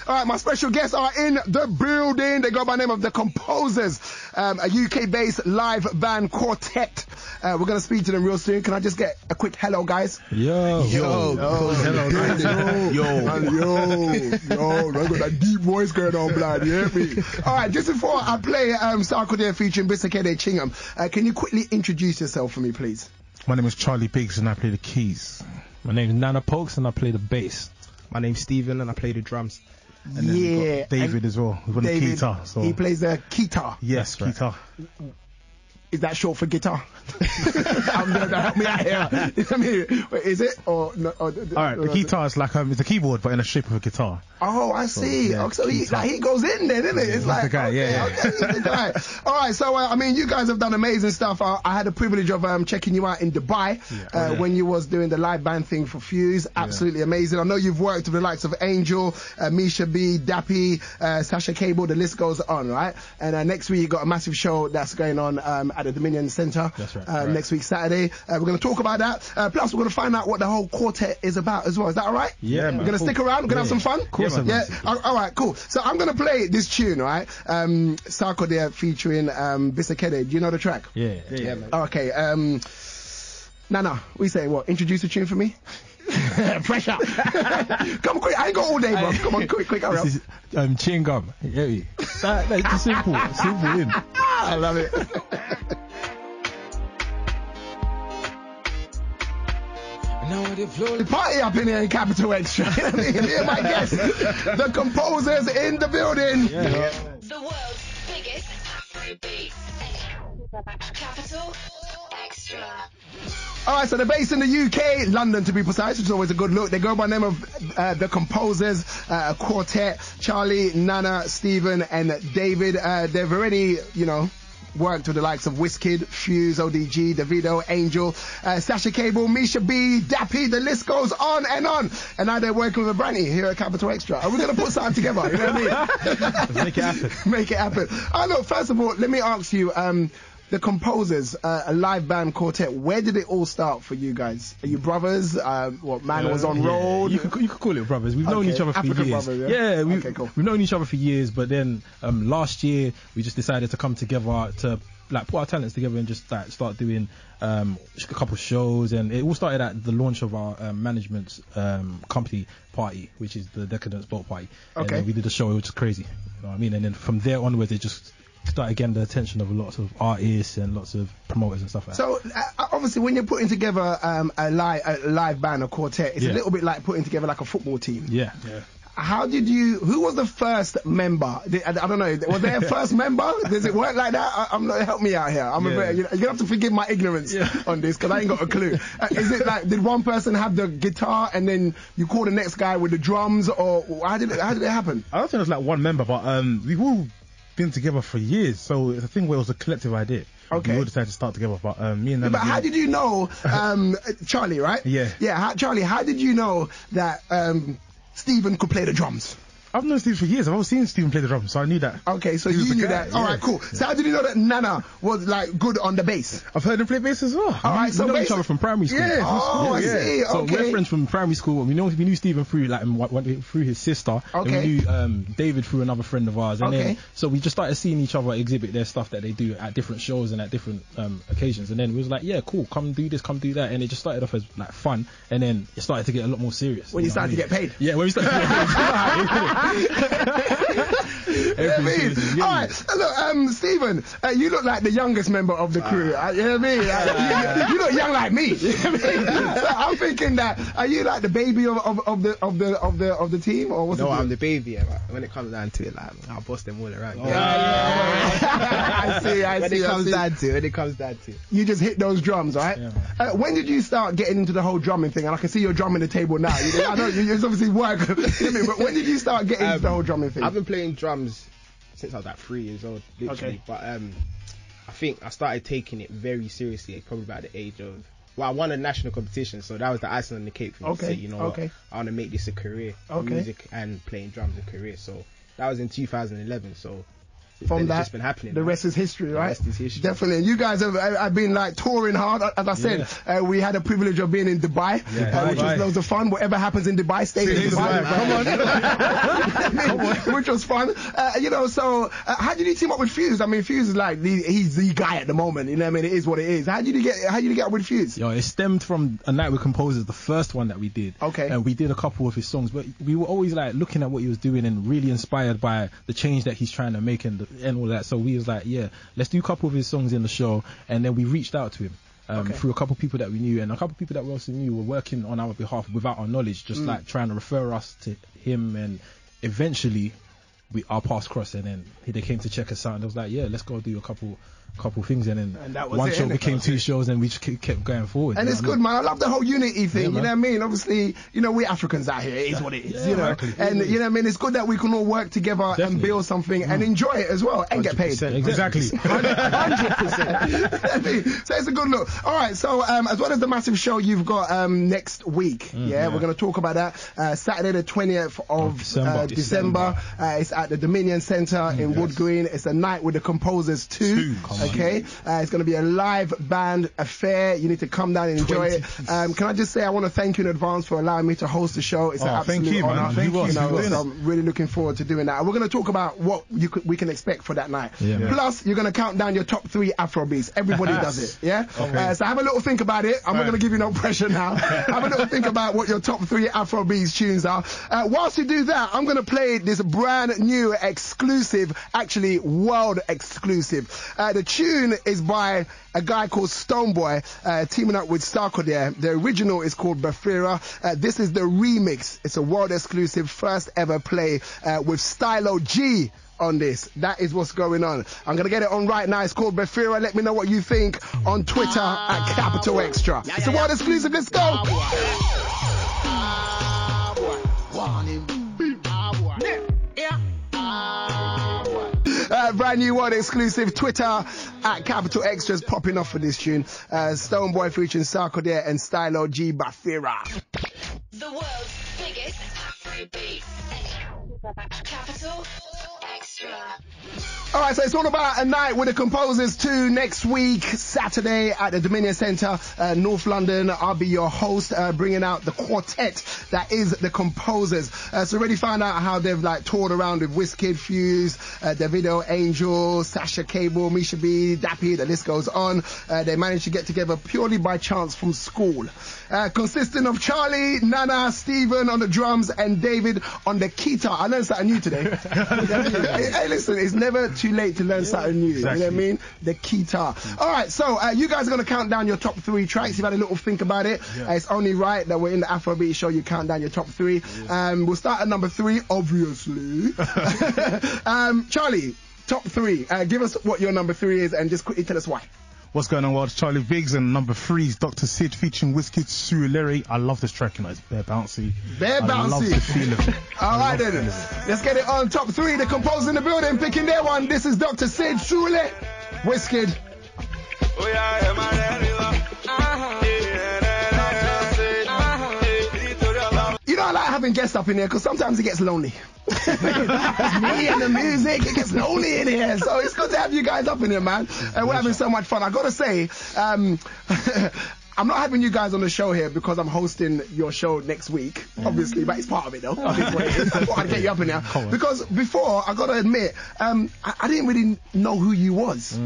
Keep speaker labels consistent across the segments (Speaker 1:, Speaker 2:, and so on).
Speaker 1: All right, my special guests are in the building. They go by the name of the Compozers, a UK-based live band quartet. We're going to speak to them real soon. Can I just get a quick hello, guys?
Speaker 2: Yo.
Speaker 1: Hello, guys. Yo. I got that deep voice going on, blood. You hear me? All right, just before I play Sarkodie featuring Bisakede Chingham, can you quickly introduce yourself for me, please?
Speaker 2: My name is Charlie Bigz and I play the keys.
Speaker 3: My name is Nana Pokes and I play the bass.
Speaker 4: My name's Steven and I play the drums.
Speaker 2: And then we've got David as well. We've got the guitar. So.
Speaker 1: He plays the guitar.
Speaker 2: Yes, guitar.
Speaker 1: Is that short for guitar? Help me out here. I mean, is it or no? All
Speaker 2: right, the guitar is like it's a keyboard, but in the shape of a guitar.
Speaker 1: Oh, I see.
Speaker 2: Yeah,
Speaker 1: so he goes in there, doesn't it? It's like
Speaker 2: the guy,
Speaker 1: okay, he's the guy. All right, so I mean, you guys have done amazing stuff. I had the privilege of checking you out in Dubai when you was doing the live band thing for Fuse. Absolutely amazing. I know you've worked with the likes of Angel, Misha B, Dappy, Sasha Cable. The list goes on, right? And next week you got a massive show that's going on at the Dominion Centre.
Speaker 3: That's right.
Speaker 1: Next week Saturday. We're going to talk about that. Plus we're going to find out what the whole quartet is about as well. Is that all right?
Speaker 3: Yeah.
Speaker 1: We're going to stick around. We're going to have some fun. Yeah. All right. Cool. So I'm going to play this tune, right? Sarkodie featuring Bisakede. Do you know the track?
Speaker 3: Yeah.
Speaker 1: Okay. Nana, we say what? Introduce the tune for me. Pressure. Come on, quick. I ain't got all day, bro. Come on, quick. Hurry up.
Speaker 3: This is chewing gum. Yeah. That's simple. Simple in.
Speaker 1: I love it. Party up in here in Capital Extra. Here my guests, the Compozers in the building.
Speaker 5: Yeah. The world's biggest Afrobeats. Capital Extra.
Speaker 1: All right, so they're based in the UK, London to be precise, which is always a good look. They go by the name of the Compozers, a quartet, Charlie, Nana, Steven, and David. They've already, worked with the likes of Wizkid, Fuse, ODG, Davido, Angel, Sasha Cable, Misha B, Dappy, the list goes on. And now they're working with Abrantee here at Capital Extra. Are we going to put something together? You know what I mean?
Speaker 3: Let's make it happen.
Speaker 1: Make it happen. Oh, look, first of all, let me ask you, the Compozers, a live band quartet, where did it all start for you guys? Are you brothers? Man was on road?
Speaker 3: You could call it brothers. We've known each other for
Speaker 1: African
Speaker 3: years.
Speaker 1: Brothers,
Speaker 3: We've known each other for years, but then last year we just decided to come together to put our talents together and just start doing a couple of shows. And it all started at the launch of our management's company party, which is the Decadence Boat Party.
Speaker 1: Okay.
Speaker 3: And we did a show, which is crazy. You know what I mean? And then from there onwards, it just started getting the attention of lots of artists and lots of promoters and stuff like that.
Speaker 1: So obviously when you're putting together a live band or quartet, it's a little bit like putting together like a football team.
Speaker 3: Yeah.
Speaker 1: Who was the first member? I don't know, was there a first member? Does it work like that? Help me out here. You're gonna have to forgive my ignorance on this because I ain't got a clue. Is it like, did one person have the guitar and then you call the next guy with the drums, or how did it happen?
Speaker 2: I don't think it was like one member, but we've all been together for years, so it's a thing where it was a collective idea.
Speaker 1: Okay.
Speaker 2: We all decided to start together, but me and Nana.
Speaker 1: But how did you know, Charlie, right?
Speaker 2: Yeah.
Speaker 1: Yeah, Charlie, how did you know that Steven could play the drums?
Speaker 2: I've known Steven for years. I've always seen Steven play the drums, so I knew that.
Speaker 1: Okay, so you knew that. All right, cool. So how did you know that Nana was like good on the bass?
Speaker 2: I've heard him play bass as well.
Speaker 1: All right,
Speaker 3: we know each other from primary school.
Speaker 1: Yeah. I see.
Speaker 3: So we're friends from primary school. We knew Steven through through his sister.
Speaker 1: Okay.
Speaker 3: And we knew David through another friend of ours. And then so we just started seeing each other exhibit their stuff that they do at different shows and at different occasions. And then we was like, yeah, cool, come do this, come do that. And it just started off as like fun, and then it started to get a lot more serious.
Speaker 1: When you started to get paid.
Speaker 3: Yeah, when we started to get paid.
Speaker 1: All right, look, Steven, you look like the youngest member of the crew. You know what I mean? You look young like me. You know what I mean? So I'm thinking that, are you like the baby of the team, or what's
Speaker 4: No, I'm the baby. But when it comes down to it, like I'll boss them all around.
Speaker 1: I see.
Speaker 4: When it comes down to it.
Speaker 1: You just hit those drums, right?
Speaker 3: Yeah.
Speaker 1: When did you start getting into the whole drumming thing? And I can see you're drumming the table now. I know it's obviously work. But when did you start getting into the whole drumming thing?
Speaker 4: I've been playing drums since I was like 3 years old, literally.
Speaker 1: Okay.
Speaker 4: But I think I started taking it very seriously probably about the age of, I won a national competition, so that was the icing on the cake for me.
Speaker 1: Okay.
Speaker 4: To say, what, I want to make this a career, music and playing drums a career. So that was in 2011. So
Speaker 1: from
Speaker 4: It's
Speaker 1: that,
Speaker 4: just been happening.
Speaker 1: the
Speaker 4: man.
Speaker 1: rest is history, right?
Speaker 4: rest is history.
Speaker 1: Definitely. And you guys have been like touring hard. As I said, we had a privilege of being in Dubai, which was loads of fun. Whatever happens in Dubai, stays in Dubai. Come on. Which was fun. So how did you team up with Fuse? I mean, Fuse is like, he's the guy at the moment. You know what I mean? It is what it is. How did you get up with Fuse?
Speaker 3: Yo, it stemmed from A Night with Composers, the first one that we did.
Speaker 1: Okay.
Speaker 3: And we did a couple of his songs, but we were always like looking at what he was doing and really inspired by the change that he's trying to make and all that. So we was like, yeah, let's do a couple of his songs in the show. And then we reached out to him. Through a couple of people that we knew, and a couple of people that we also knew were working on our behalf without our knowledge, just like trying to refer us to him, and eventually our paths crossed, and then they came to check us out, and I was like, yeah, let's go do a couple things, and then
Speaker 1: that was
Speaker 3: one
Speaker 1: it,
Speaker 3: show
Speaker 1: innit?
Speaker 3: became two shows, and we just kept going forward.
Speaker 1: And it's good, man. I love the whole unity thing.
Speaker 3: Yeah,
Speaker 1: you know what I mean? Obviously, we Africans out here. It is what it is.
Speaker 3: Exactly.
Speaker 1: And you know what I mean? It's good that we can all work together and build something and enjoy it as well and get paid.
Speaker 3: Exactly.
Speaker 1: 100%. So it's a good look. All right. So as well as the massive show you've got next week, we're going to talk about that. Saturday the 20th of December. It's at the Dominion Centre in Wood Green. It's a night with the Composers 2. Okay. It's going to be a live band affair. You need to come down and enjoy it. Can I just say I want to thank you in advance for allowing me to host the show. It's an absolute honor.
Speaker 2: Thank you.
Speaker 1: So I'm really looking forward to doing that. And we're going to talk about what we can expect for that night. Plus, you're going to count down your top 3 Afrobeats. Everybody does it. Yeah. Okay. So have a little think about it. I'm not going to give you no pressure now. Have a little think about what your top 3 Afrobeats tunes are. Whilst you do that, I'm going to play this brand new exclusive, actually world exclusive. The tune is by a guy called Stoneboy, teaming up with Sarkodie. The original is called Bafira. This is the remix. It's a world exclusive, first ever play with Stylo G on this. That is what's going on. I'm going to get it on right now. It's called Bafira. Let me know what you think on Twitter at Capital Extra. It's a world exclusive. Let's go. Brand new world exclusive. Twitter at Capital Extras popping off for this tune. Stoneboy featuring Sarkodie and Stylo G, Bafira.
Speaker 5: The world's biggest Afrobeats. Capital Extra.
Speaker 1: Alright, so it's all about a night with the Composers 2 next week, Saturday at the Dominion Centre, North London. I'll be your host, bringing out the quartet that is the Composers. So already found out how they've toured around with Wizkid, Fuse, Davido, Angel, Sasha Cable, Misha B, Dappy, the list goes on. They managed to get together purely by chance from school. Consisting of Charlie, Nana, Stephen on the drums, and David on the guitar. I learned something new today. Hey, listen, it's never too late to learn something new. Exactly. You know what I mean? The guitar. All right, so you guys are going to count down your top 3 tracks. You've had a little think about it. It's only right that we're in the Afrobeat show. You count down your top 3. We'll start at number 3, obviously. Charlie, top 3. Give us what your number 3 is and just quickly tell us why.
Speaker 2: What's going on, world? It's Charlie Bigz, and number 3 is Dr. Sid featuring Wizkid, Surulere. I love this track, it's bare bouncy.
Speaker 1: Bare bouncy.
Speaker 2: I love the feel of it.
Speaker 1: All right then, let's get it on. Top 3, the Composers in the building, picking their one. This is Dr. Sid, Surulere, Wizkid. You know, I like having guests up in here because sometimes it gets lonely. It's me and the music, it gets lonely in here. So it's good to have you guys up in here, man. And we're having so much fun. I got to say, I'm not having you guys on the show here because I'm hosting your show next week, obviously, but it's part of it though. I thought I'd get you up in here. Because before, I got to admit, I didn't really know who you was.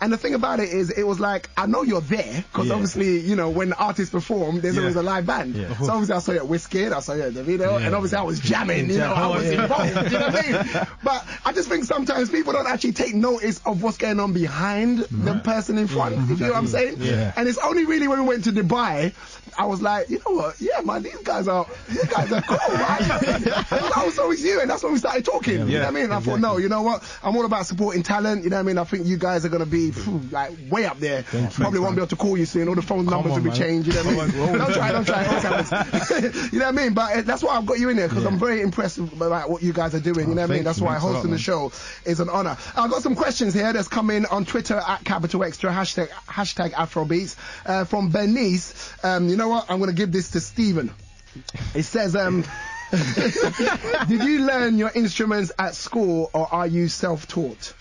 Speaker 1: And the thing about it is, it was like, I know you're there, because obviously, when artists perform, there's always a live band. So obviously I saw you at Wizkid, I saw you at Davido, and obviously I was jamming, I was involved, you know what I mean? But I just think sometimes people don't actually take notice of what's going on behind the person in front, if you know what I'm saying? And it's only really when we went to Dubai, I was like, you know what, man, these guys are cool, right? I was always you, and that's when we started talking, you know what I mean? And I thought, no, you know what, I'm all about supporting talent, you know what I mean? I think you guys are going to be way up there. Probably won't be able to call you soon. All the phone numbers will be changed. You know what I mean? Don't try. You know what I mean? But that's why I've got you in there, because I'm very impressed about what you guys are doing. You know what I mean? That's why hosting the show is an honor. I've got some questions here that's come in on Twitter at Capital Extra, hashtag Afrobeats. From Denise. You know what? I'm going to give this to Stephen. It says, Did you learn your instruments at school or are you self-taught?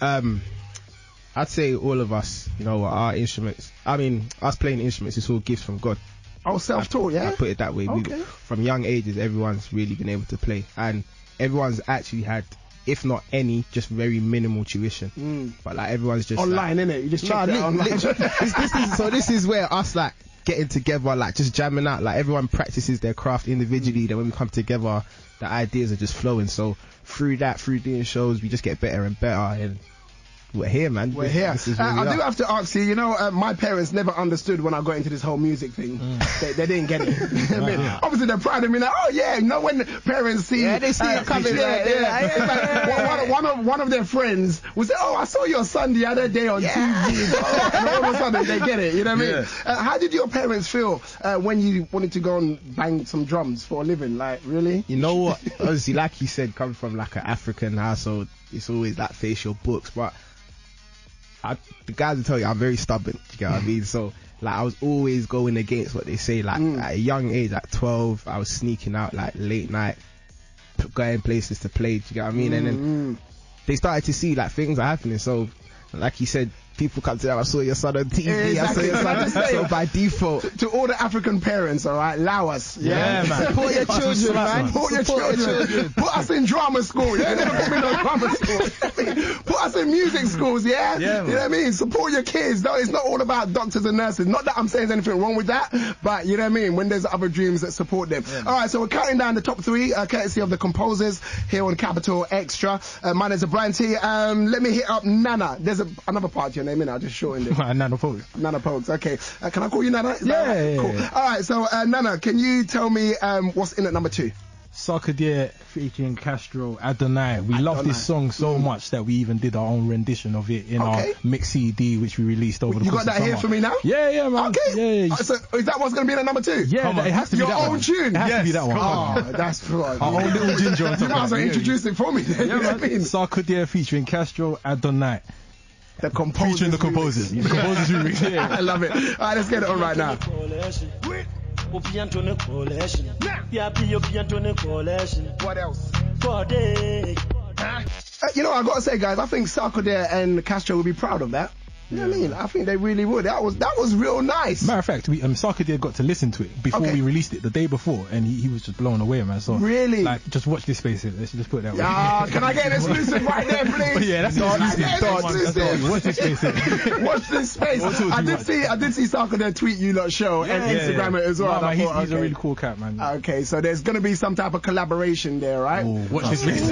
Speaker 4: I'd say all of us, you know, our instruments. I mean, us playing instruments is all gifts from God.
Speaker 1: Oh, self-taught, yeah?
Speaker 4: I put it that way.
Speaker 1: Okay.
Speaker 4: From young ages, everyone's really been able to play, and everyone's actually had, if not any, just very minimal tuition. But like everyone's just
Speaker 1: online, innit? You just check it online.
Speaker 4: This is where us like getting together, like just jamming out. Like everyone practices their craft individually. Then when we come together, the ideas are just flowing. So through doing shows, we just get better and better. And we're here, man.
Speaker 1: We're here. I do have to ask you, my parents never understood when I got into this whole music thing. They didn't get it. I mean, obviously they're proud of me, like, oh yeah, when parents see...
Speaker 4: Yeah, they see it coming.
Speaker 1: One of their friends will say, oh, I saw your son the other day on TV. And all of a sudden they get it, you know what I mean? How did your parents feel when you wanted to go and bang some drums for a living? Like, really?
Speaker 4: You know what? Obviously, like you said, coming from like an African household, it's always like facial books, but the guys will tell you I'm very stubborn, you get what I mean? So like I was always going against what they say. Like at a young age, like 12, I was sneaking out like late night, going places to play, you get what I mean? And then they started to see like things are happening. So like you said, people come to them, I saw your son on TV,
Speaker 1: exactly.
Speaker 4: I saw your son. So by default,
Speaker 1: to all the African parents, alright, allow us.
Speaker 3: Yeah, man.
Speaker 4: Support your children, man.
Speaker 1: Support your children. Put us in drama school. Yeah, never put me in no drama school. Put us in music schools, yeah? You know what I mean? Support your kids. No, it's not all about doctors and nurses. Not that I'm saying there's anything wrong with that, but you know what I mean? When there's other dreams that support them. Alright, so we're counting down the top 3, courtesy of the Composers here on Capital Extra. My name's Abrantee. Let me hit up Nana. There's another part to your name, I just shortened it.
Speaker 3: Nana Pokes.
Speaker 1: Nana Pokes, okay. Can I call you Nana?
Speaker 3: Yeah.
Speaker 1: Cool. Alright, so Nana, can you tell me what's in at number 2?
Speaker 3: Sarkodie featuring Castro, Adonai. We love this song so much that we even did our own rendition of it in our mix CD, which we released over the course of
Speaker 1: summer. You got that here for me now?
Speaker 3: Yeah, man.
Speaker 1: Okay.
Speaker 3: Yeah.
Speaker 1: So is that what's going to be in at number 2?
Speaker 3: Yeah, it has to be
Speaker 1: your
Speaker 3: that
Speaker 1: own
Speaker 3: one.
Speaker 1: tune?
Speaker 3: It has to be that one.
Speaker 1: Oh, that's right.
Speaker 3: Our own little ginger on top.
Speaker 1: You might as well introduce it for me then.
Speaker 3: Yeah, man. Sarkodie featuring Castro, Adonai.
Speaker 1: The Composers.
Speaker 3: Featuring the Composers. The Composers remix. Yeah.
Speaker 1: I love it. Alright, let's get it on right now. What else? I gotta say, guys, I think Sarkodie and Castro would be proud of that. You know what I mean? I think they really would. That was real nice.
Speaker 3: Matter of fact, Sarkodie got to listen to it before we released it the day before, and he was just blown away, man. So
Speaker 1: really,
Speaker 3: like, just watch this space. Let's just put it that way.
Speaker 1: Can I get an exclusive right there, please?
Speaker 3: Yeah, that's exclusive. Watch this space.
Speaker 1: Watch this space. I did see Sarkodie tweet you lot show and Instagram it as well.
Speaker 3: No, he's a really cool cat, man.
Speaker 1: Okay, so there's gonna be some type of collaboration there, right?
Speaker 3: Watch this space.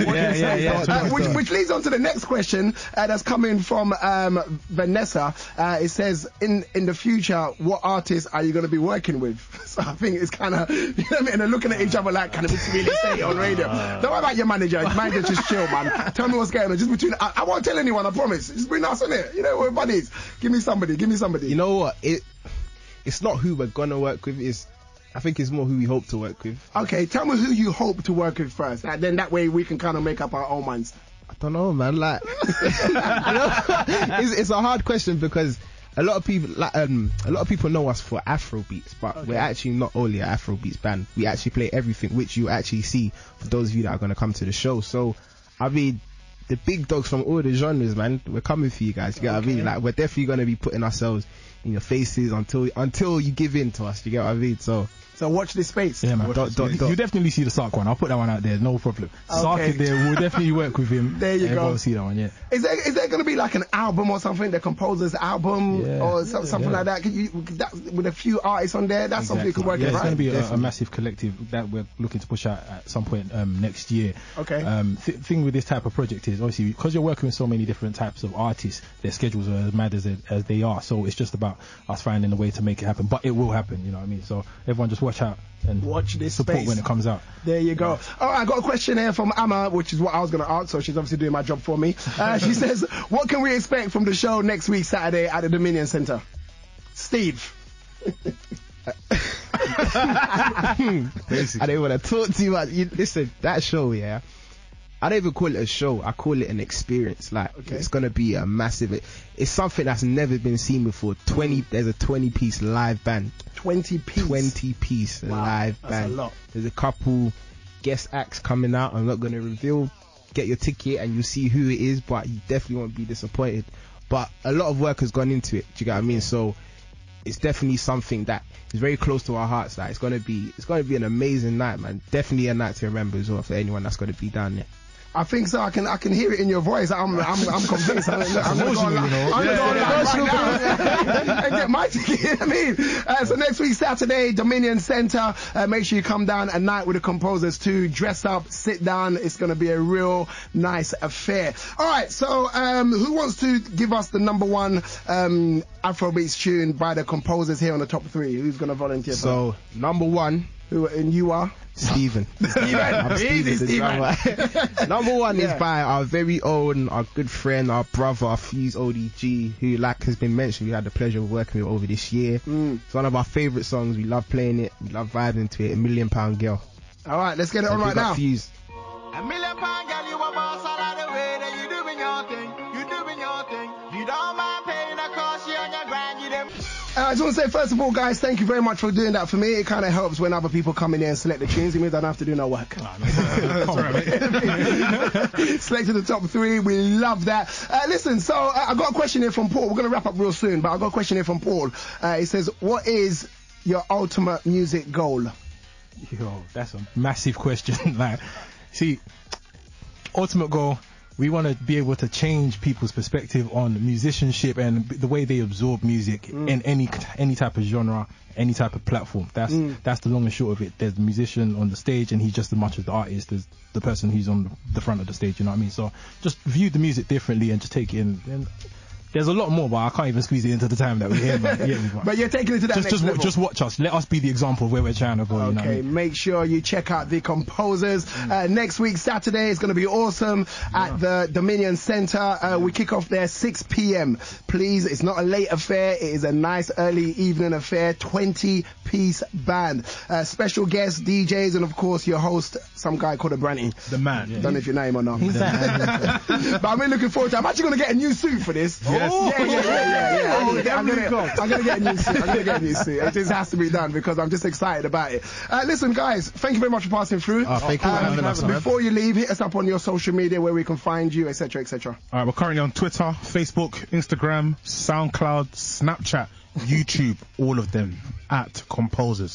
Speaker 1: Which leads on to the next question that's coming from Vanessa. It says, in the future, what artists are you going to be working with? So I think it's kind of, you know what I mean? And they're looking at each other like, can we really say it on radio? Don't worry about your manager. Your manager, just chill, man. Tell me what's going on. Just between, I won't tell anyone, I promise. Just between us, innit? You know, we're buddies. Give me somebody.
Speaker 4: You know what? It's not who we're going to work with. I think it's more who we hope to work with.
Speaker 1: Okay, tell me who you hope to work with first. And then that way we can kind of make up our own minds.
Speaker 4: I don't know, man. Like, it's a hard question because a lot of people know us for Afrobeats, but we're actually not only an Afrobeats band. We actually play everything, which you actually see for those of you that are going to come to the show. So, I mean, the big dogs from all the genres, man, we're coming for you guys. You get what I mean? Like, we're definitely going to be putting ourselves in your faces until you give in to us. You get what I mean?
Speaker 1: So watch this space.
Speaker 3: Yeah, man. You definitely see the Sark one. I'll put that one out there. No problem. Sark there. We'll definitely work with him.
Speaker 1: There you go.
Speaker 3: We'll see that one. Yeah.
Speaker 1: Is there going to be like an album or something? The Composers album or something like that? With a few artists on there. That's something you could work with, right?
Speaker 3: It's going to be a massive collective that we're looking to push out at some point next year.
Speaker 1: Okay.
Speaker 3: Thing with this type of project is obviously because you're working with so many different types of artists, their schedules are as mad as they are. So it's just about us finding a way to make it happen. But it will happen. You know what I mean? So everyone just watch out and
Speaker 1: watch this
Speaker 3: support
Speaker 1: space
Speaker 3: when it comes out.
Speaker 1: There you go. All right, I got a question here from Amma, which is what I was going to ask, so she's obviously doing my job for me. She says, what can we expect from the show next week, Saturday, at the Dominion Centre? Steve.
Speaker 4: I don't want to talk too much. Listen, that show, yeah, I don't even call it a show. I call it an experience. Like, it's going to be a massive... It's something that's never been seen before. There's a 20-piece live band.
Speaker 1: 20-piece?
Speaker 4: 20-piece live band.
Speaker 1: That's a lot.
Speaker 4: There's a couple guest acts coming out. I'm not going to reveal. Get your ticket and you'll see who it is, but you definitely won't be disappointed. But a lot of work has gone into it. Do you get what I mean? So it's definitely something that is very close to our hearts. Like it's gonna be an amazing night, man. Definitely a night to remember as well for anyone that's gonna be down there.
Speaker 1: I think so. I can hear it in your voice. I'm convinced. I'm gonna go and get my ticket. You know what I mean? So next week, Saturday, Dominion Centre. Make sure you come down a night with the Composers too. Dress up, sit down. It's gonna be a real nice affair. All right. So who wants to give us the number one Afrobeats tune by the Composers here on the top three? Who's gonna volunteer?
Speaker 4: So number one.
Speaker 1: Who and you are?
Speaker 4: Steven.
Speaker 1: I'm Steven.
Speaker 4: Number one is by our very own, our good friend, our brother, Fuse ODG, who, like has been mentioned, we had the pleasure of working with over this year. It's one of our favourite songs. We love playing it. We love vibing to it. £1 Million Girl.
Speaker 1: All right, let's get it on right now.
Speaker 4: Fuse.
Speaker 6: £1 million girl, you a boss all of the way that you doing your thing. You doing your thing. You don't mind paying the cost, you on your grind, you them.
Speaker 1: I just want to say, first of all, guys, thank you very much for doing that for me. It kind of helps when other people come in here and select the tunes. It means I don't have to do no work. Selected the top three. We love that. Listen, so I got a question here from Paul. We're going to wrap up real soon, but I got a question here from Paul. He says, what is your ultimate music goal?
Speaker 3: Yo, that's a massive question. Like, see, ultimate goal, we want to be able to change people's perspective on musicianship and the way they absorb music in any type of genre, any type of platform. That's the long and short of it. There's the musician on the stage and he's just as much as the artist as the person who's on the front of the stage, you know what I mean? So just view the music differently and just take it in. And there's a lot more, but I can't even squeeze it into the time that we're here.
Speaker 1: But you're taking it to that next level.
Speaker 3: Just watch us. Let us be the example of where we're trying to go.
Speaker 1: Okay,
Speaker 3: you know what I mean?
Speaker 1: Make sure you check out the Composers. Next week, Saturday, is going to be awesome at the Dominion Centre. We kick off there 6 p.m. Please, it's not a late affair. It is a nice early evening affair. 20-piece band. Special guests, DJs, and of course your host, some guy called Abrantee.
Speaker 2: The man.
Speaker 1: Don't know if your name or not. But I'm really looking forward to it. I'm actually going to get a new suit for this.
Speaker 2: Yes.
Speaker 1: Yeah. I'm gonna get a new suit. It just has to be done because I'm just excited about it. Listen, guys, thank you very much for passing through.
Speaker 4: Thank you for having us.
Speaker 1: Before you leave, hit us up on your social media where we can find you, etc., etc.
Speaker 2: All right, we're currently on Twitter, Facebook, Instagram, SoundCloud, Snapchat, YouTube, all of them at Compozers.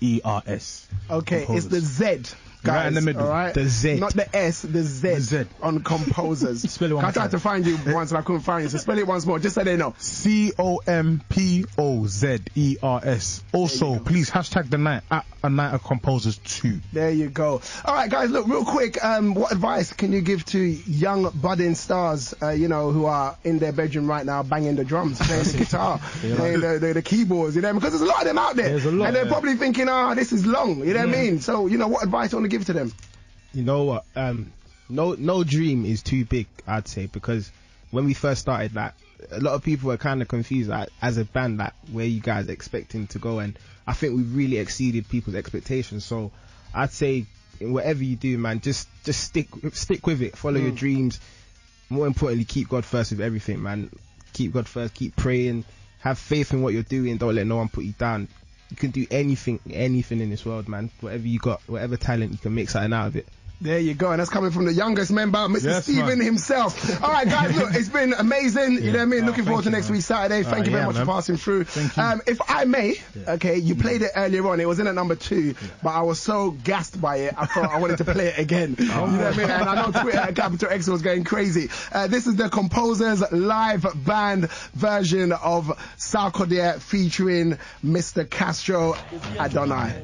Speaker 2: COMPOZERS.
Speaker 1: Okay,
Speaker 2: Composers.
Speaker 1: it's the Z. Guys,
Speaker 2: right in the middle.
Speaker 1: All right?
Speaker 2: The Z.
Speaker 1: Not the S, the Z.
Speaker 2: The Z.
Speaker 1: On Composers.
Speaker 3: Spell it one
Speaker 1: I
Speaker 3: more
Speaker 1: tried
Speaker 3: time.
Speaker 1: to find you once and I couldn't find you, so spell it once more, just so they know.
Speaker 2: COMPOZERS. Also, please hashtag the night at a night of Composers 2.
Speaker 1: There you go. All right, guys, look, real quick, what advice can you give to young budding stars, who are in their bedroom right now banging the drums, playing the guitar, playing the keyboards, because there's a lot of them out there.
Speaker 3: There's a lot,
Speaker 1: and they're probably thinking, this is long, you know what I mean? So, what advice do you want to give to them?
Speaker 4: You know what? No dream is too big, I'd say, because when we first started, like, a lot of people were kind of confused, like, as a band, like, where you guys expecting to go, and I think we really exceeded people's expectations. So I'd say, in whatever you do, man, just stick with it, follow your dreams. More importantly, keep God first with everything, man. Keep God first, keep praying, have faith in what you're doing, don't let no one put you down. You can do anything in this world, man. Whatever you got, whatever talent, you can make something out of it.
Speaker 1: There you go, and that's coming from the youngest member, Mr. Steven himself. All right, guys, look, it's been amazing. You know what I mean? Looking forward to next week, Saturday. Thank you very much for passing through.
Speaker 2: Thank you.
Speaker 1: If I may, okay, you played it earlier on. It was in at number 2, but I was so gassed by it, I thought I wanted to play it again. You know what I mean? And I know Twitter at Capital X was going crazy. This is the Composers live band version of Sarkodie featuring Mr. Castro Adonai.